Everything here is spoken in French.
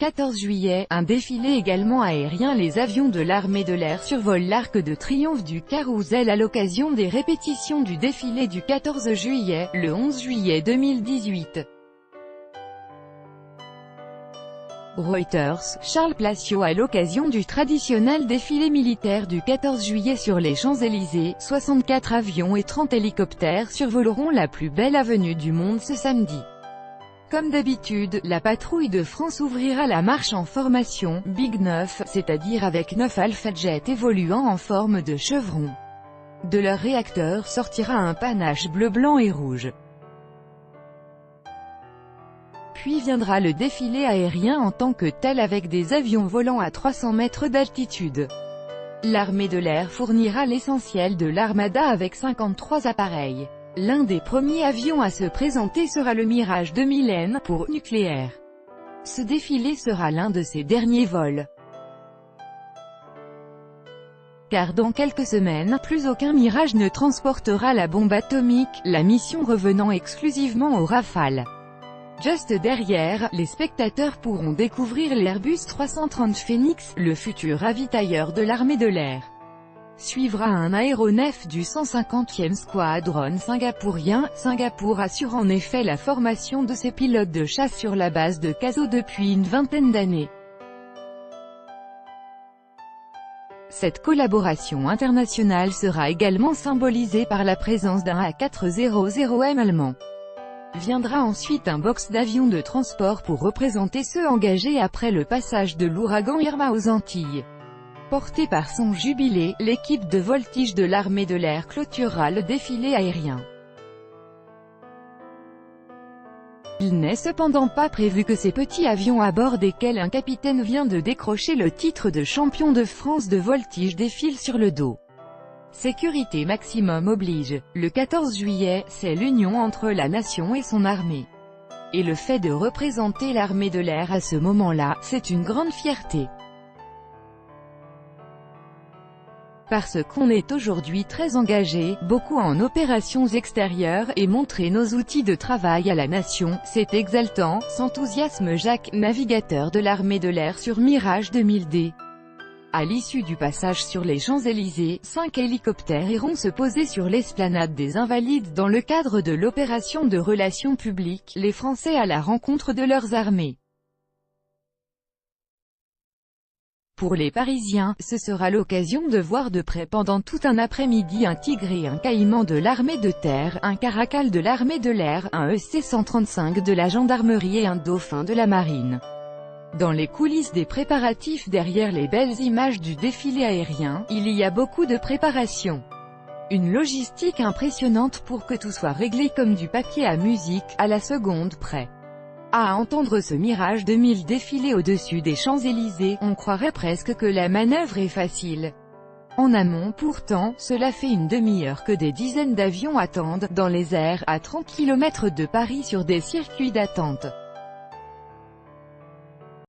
14 juillet, un défilé également aérien. Les avions de l'armée de l'air survolent l'Arc de Triomphe du Carrousel à l'occasion des répétitions du défilé du 14 juillet, le 11 juillet 2018. Reuters, Charles Placiot. À l'occasion du traditionnel défilé militaire du 14 juillet sur les Champs-Élysées, 64 avions et 30 hélicoptères survoleront la plus belle avenue du monde ce samedi. Comme d'habitude, la patrouille de France ouvrira la marche en formation Big 9, c'est-à-dire avec 9 Alpha Jets évoluant en forme de chevron. De leur réacteur sortira un panache bleu, blanc et rouge. Puis viendra le défilé aérien en tant que tel avec des avions volant à 300 mètres d'altitude. L'armée de l'air fournira l'essentiel de l'armada avec 53 appareils. L'un des premiers avions à se présenter sera le Mirage 2000N, pour nucléaire. Ce défilé sera l'un de ses derniers vols. Car dans quelques semaines, plus aucun Mirage ne transportera la bombe atomique, la mission revenant exclusivement aux Rafales. Juste derrière, les spectateurs pourront découvrir l'Airbus 330 Phénix, le futur ravitailleur de l'armée de l'air. Suivra un aéronef du 150e Squadron singapourien. Singapour assure en effet la formation de ses pilotes de chasse sur la base de Caso depuis une vingtaine d'années. Cette collaboration internationale sera également symbolisée par la présence d'un A400M allemand. Viendra ensuite un box d'avions de transport pour représenter ceux engagés après le passage de l'ouragan Irma aux Antilles. Portée par son jubilé, l'équipe de voltige de l'armée de l'air clôturera le défilé aérien. Il n'est cependant pas prévu que ces petits avions à bord desquels un capitaine vient de décrocher le titre de champion de France de voltige défilent sur le dos. Sécurité maximum oblige. Le 14 juillet, c'est l'union entre la nation et son armée. Et le fait de représenter l'armée de l'air à ce moment-là, c'est une grande fierté. Parce qu'on est aujourd'hui très engagé, beaucoup en opérations extérieures, et montrer nos outils de travail à la nation, c'est exaltant, s'enthousiasme Jacques, navigateur de l'armée de l'air sur Mirage 2000D. À l'issue du passage sur les Champs-Élysées, 5 hélicoptères iront se poser sur l'esplanade des Invalides dans le cadre de l'opération de relations publiques, les Français à la rencontre de leurs armées. Pour les Parisiens, ce sera l'occasion de voir de près pendant tout un après-midi un Tigre et un Caïman de l'armée de terre, un Caracal de l'armée de l'air, un EC-135 de la gendarmerie et un Dauphin de la marine. Dans les coulisses des préparatifs derrière les belles images du défilé aérien, il y a beaucoup de préparation. Une logistique impressionnante pour que tout soit réglé comme du papier à musique, à la seconde près. À entendre ce Mirage 2000 défiler au-dessus des Champs-Élysées, on croirait presque que la manœuvre est facile. En amont pourtant, cela fait une demi-heure que des dizaines d'avions attendent, dans les airs, à 30 km de Paris sur des circuits d'attente.